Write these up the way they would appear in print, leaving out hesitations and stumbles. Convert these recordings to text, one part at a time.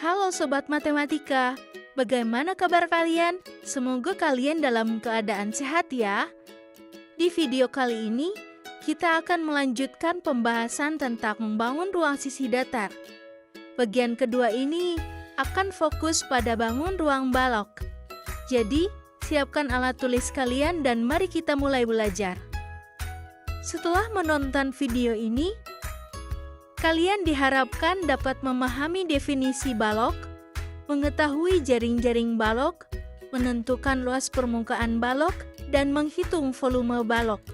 Halo Sobat Matematika, bagaimana kabar kalian? Semoga kalian dalam keadaan sehat ya. Di video kali ini, kita akan melanjutkan pembahasan tentang membangun ruang sisi datar. Bagian kedua ini akan fokus pada bangun ruang balok. Jadi, siapkan alat tulis kalian dan mari kita mulai belajar. Setelah menonton video ini, kalian diharapkan dapat memahami definisi balok, mengetahui jaring-jaring balok, menentukan luas permukaan balok, dan menghitung volume balok.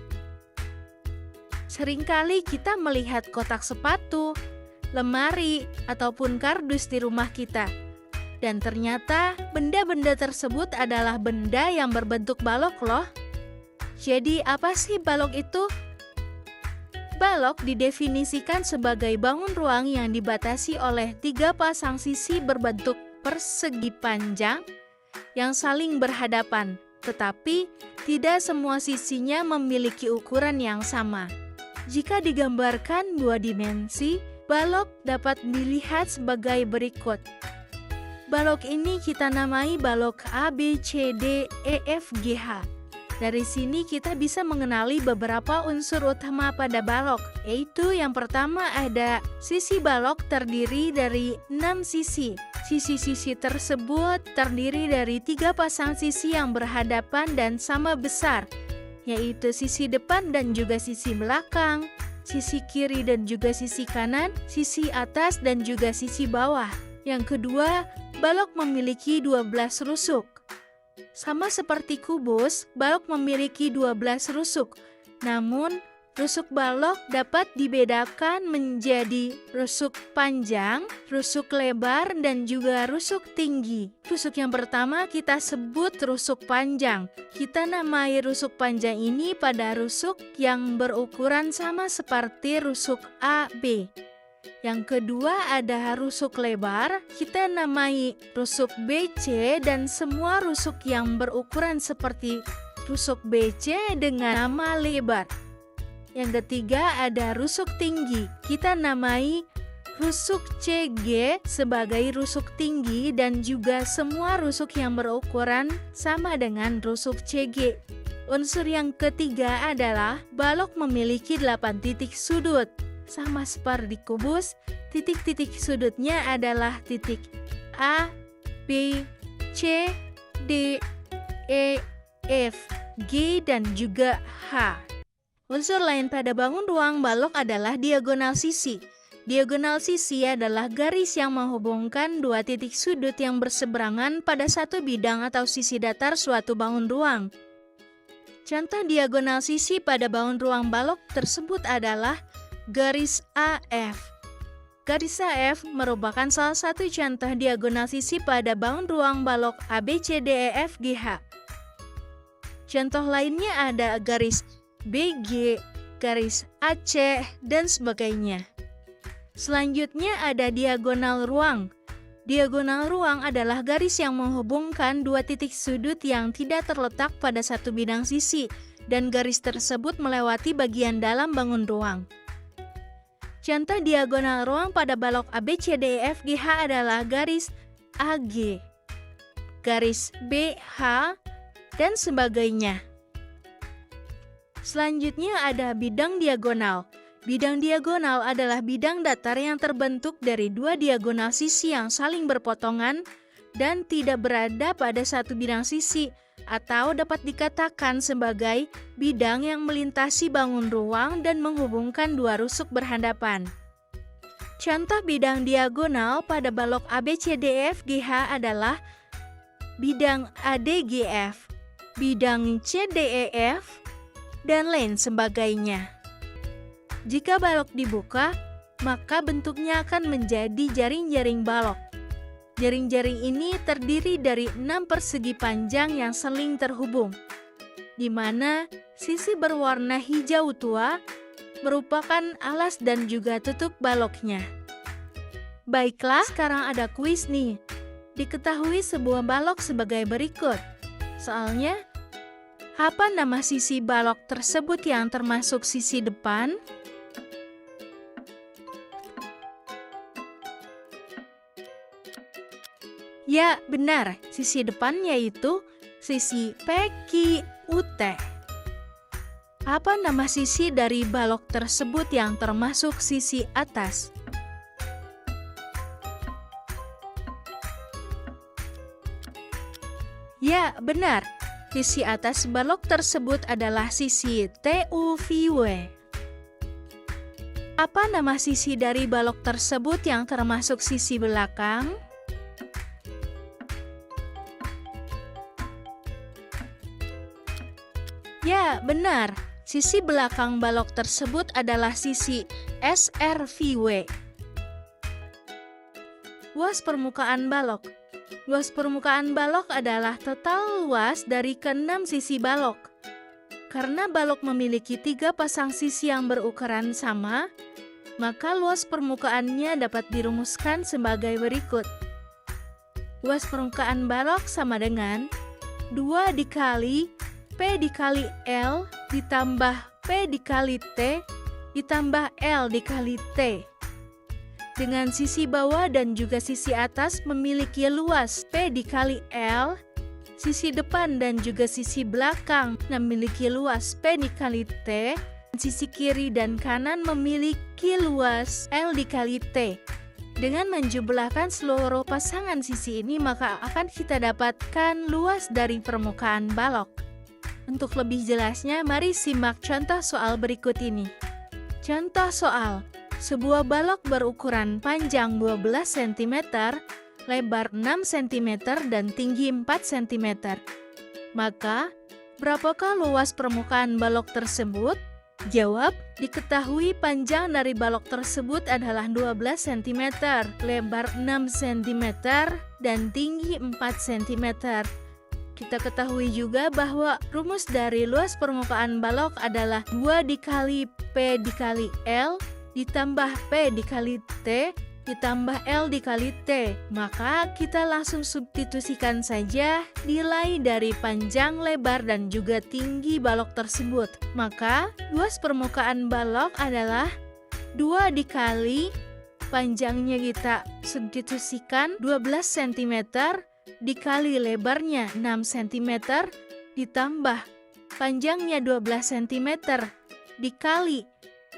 Seringkali kita melihat kotak sepatu, lemari, ataupun kardus di rumah kita. Dan ternyata benda-benda tersebut adalah benda yang berbentuk balok loh. Jadi apa sih balok itu? Balok didefinisikan sebagai bangun ruang yang dibatasi oleh 3 pasang sisi berbentuk persegi panjang yang saling berhadapan, tetapi tidak semua sisinya memiliki ukuran yang sama. Jika digambarkan 2 dimensi, balok dapat dilihat sebagai berikut. Balok ini kita namai balok A, B, C, D, E, F, G, H. Dari sini kita bisa mengenali beberapa unsur utama pada balok, yaitu yang pertama ada sisi balok terdiri dari 6 sisi. Sisi-sisi tersebut terdiri dari 3 pasang sisi yang berhadapan dan sama besar, yaitu sisi depan dan juga sisi belakang, sisi kiri dan juga sisi kanan, sisi atas dan juga sisi bawah. Yang kedua, balok memiliki 12 rusuk. Sama seperti kubus, balok memiliki 12 rusuk. Namun, rusuk balok dapat dibedakan menjadi rusuk panjang, rusuk lebar, dan juga rusuk tinggi. Rusuk yang pertama kita sebut rusuk panjang. Kita namai rusuk panjang ini pada rusuk yang berukuran sama seperti rusuk AB. Yang kedua ada rusuk lebar, kita namai rusuk BC, dan semua rusuk yang berukuran seperti rusuk BC dengan nama lebar. Yang ketiga ada rusuk tinggi, kita namai rusuk CG sebagai rusuk tinggi dan juga semua rusuk yang berukuran sama dengan rusuk CG. Unsur yang ketiga adalah balok memiliki 8 titik sudut. Sama seperti kubus, titik-titik sudutnya adalah titik A, B, C, D, E, F, G, dan juga H. Unsur lain pada bangun ruang balok adalah diagonal sisi. Diagonal sisi adalah garis yang menghubungkan 2 titik sudut yang berseberangan pada satu bidang atau sisi datar suatu bangun ruang. Contoh diagonal sisi pada bangun ruang balok tersebut adalah garis AF. Garis AF merupakan salah satu contoh diagonal sisi pada bangun ruang balok ABCDEF GH. Contoh lainnya ada garis BG, garis AC, dan sebagainya. Selanjutnya ada diagonal ruang. Diagonal ruang adalah garis yang menghubungkan 2 titik sudut yang tidak terletak pada satu bidang sisi, dan garis tersebut melewati bagian dalam bangun ruang. Contoh diagonal ruang pada balok ABCDEF GH adalah garis AG, garis BH, dan sebagainya. Selanjutnya ada bidang diagonal. Bidang diagonal adalah bidang datar yang terbentuk dari 2 diagonal sisi yang saling berpotongan dan tidak berada pada satu bidang sisi, atau dapat dikatakan sebagai bidang yang melintasi bangun ruang dan menghubungkan 2 rusuk berhadapan. Contoh bidang diagonal pada balok ABCDEF GH adalah bidang ADGF, bidang CDEF, dan lain sebagainya. Jika balok dibuka, maka bentuknya akan menjadi jaring-jaring balok. Jaring-jaring ini terdiri dari 6 persegi panjang yang saling terhubung, di mana sisi berwarna hijau tua merupakan alas dan juga tutup baloknya. Baiklah, sekarang ada kuis nih. Diketahui sebuah balok sebagai berikut. Soalnya, apa nama sisi balok tersebut yang termasuk sisi depan? Ya, benar. Sisi depan yaitu sisi PQUT. Apa nama sisi dari balok tersebut yang termasuk sisi atas? Ya, benar. Sisi atas balok tersebut adalah sisi TUVW. Apa nama sisi dari balok tersebut yang termasuk sisi belakang? Ya, benar. Sisi belakang balok tersebut adalah sisi SRVW. Luas permukaan balok. Luas permukaan balok adalah total luas dari keenam sisi balok. Karena balok memiliki 3 pasang sisi yang berukuran sama, maka luas permukaannya dapat dirumuskan sebagai berikut. Luas permukaan balok sama dengan 2 dikali P dikali L ditambah P dikali T ditambah L dikali T. Dengan sisi bawah dan juga sisi atas memiliki luas P dikali L, sisi depan dan juga sisi belakang memiliki luas P dikali T, sisi kiri dan kanan memiliki luas L dikali T. Dengan menjumlahkan seluruh pasangan sisi ini, maka akan kita dapatkan luas dari permukaan balok. Untuk lebih jelasnya, mari simak contoh soal berikut ini. Contoh soal, sebuah balok berukuran panjang 12 cm, lebar 6 cm, dan tinggi 4 cm. Maka, berapakah luas permukaan balok tersebut? Jawab, diketahui panjang dari balok tersebut adalah 12 cm, lebar 6 cm, dan tinggi 4 cm. Kita ketahui juga bahwa rumus dari luas permukaan balok adalah 2 dikali P dikali L ditambah P dikali T ditambah L dikali T. Maka kita langsung substitusikan saja nilai dari panjang, lebar, dan juga tinggi balok tersebut. Maka luas permukaan balok adalah 2 dikali panjangnya kita substitusikan 12 cm dikali lebarnya 6 cm ditambah panjangnya 12 cm dikali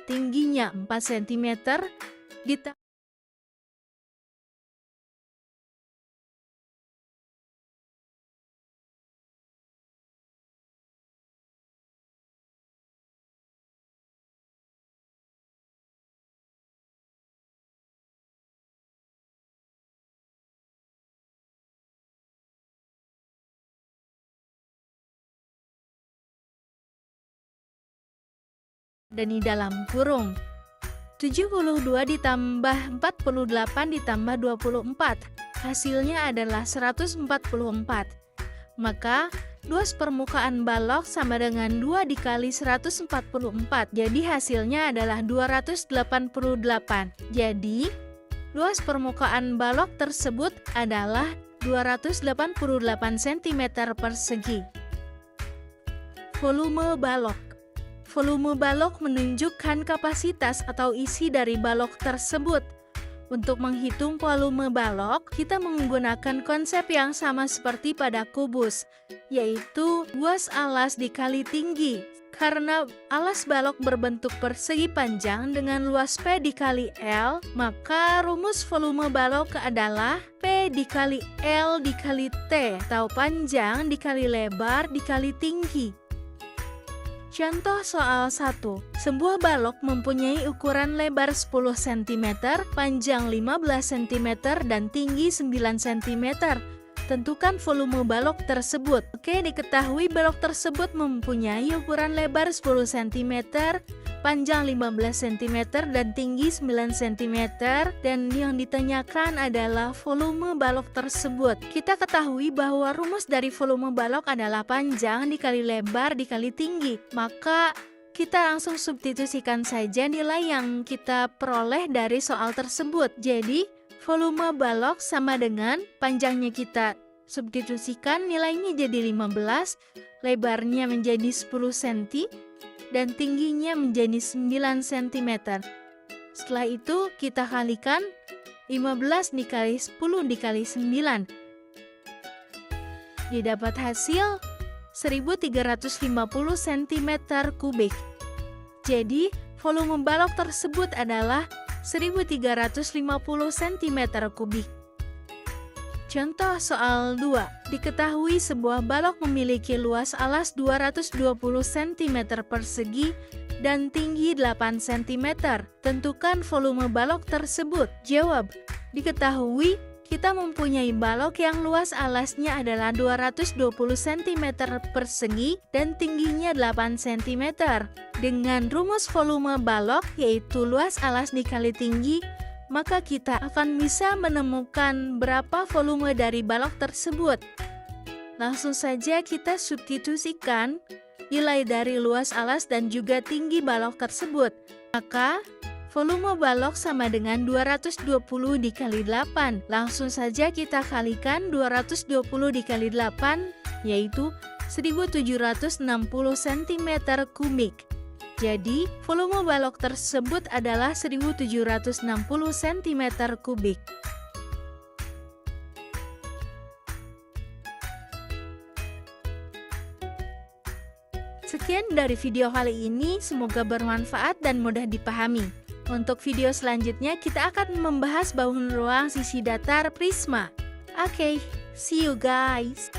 tingginya 4 cm ditambah dan di dalam kurung 72 ditambah 48 ditambah 24, hasilnya adalah 144. Maka luas permukaan balok sama dengan 2 dikali 144, jadi hasilnya adalah 288. Jadi luas permukaan balok tersebut adalah 288 cm persegi. Volume balok. Volume balok menunjukkan kapasitas atau isi dari balok tersebut. Untuk menghitung volume balok, kita menggunakan konsep yang sama seperti pada kubus, yaitu luas alas dikali tinggi. Karena alas balok berbentuk persegi panjang dengan luas P dikali L, maka rumus volume balok adalah P dikali L dikali T, atau panjang dikali lebar dikali tinggi. Contoh soal 1. Sebuah balok mempunyai ukuran lebar 10 cm, panjang 15 cm, dan tinggi 9 cm. Tentukan volume balok tersebut. Oke, diketahui balok tersebut mempunyai ukuran lebar 10 cm, panjang 15 cm, dan tinggi 9 cm. Dan yang ditanyakan adalah volume balok tersebut. Kita ketahui bahwa rumus dari volume balok adalah panjang dikali lebar dikali tinggi. Maka kita langsung substitusikan saja nilai yang kita peroleh dari soal tersebut. Jadi volume balok sama dengan panjangnya kita substitusikan, nilainya jadi 15, lebarnya menjadi 10 cm, dan tingginya menjadi 9 cm. Setelah itu kita kalikan 15 dikali 10 dikali 9, Didapat hasil 1350 cm kubik. Jadi, volume balok tersebut adalah 1350 cm kubik. Contoh soal 2. Diketahui sebuah balok memiliki luas alas 220 cm persegi dan tinggi 8 cm. Tentukan volume balok tersebut. Jawab. Diketahui kita mempunyai balok yang luas alasnya adalah 220 cm persegi dan tingginya 8 cm. Dengan rumus volume balok yaitu luas alas dikali tinggi, maka kita akan bisa menemukan berapa volume dari balok tersebut. Langsung saja kita substitusikan nilai dari luas alas dan juga tinggi balok tersebut. Maka volume balok sama dengan 220 dikali 8. Langsung saja kita kalikan 220 dikali 8, yaitu 1760 cm kubik. Jadi, volume balok tersebut adalah 1760 cm kubik. Sekian dari video kali ini, semoga bermanfaat dan mudah dipahami. Untuk video selanjutnya, kita akan membahas bahu ruang sisi datar prisma. Oke, see you guys!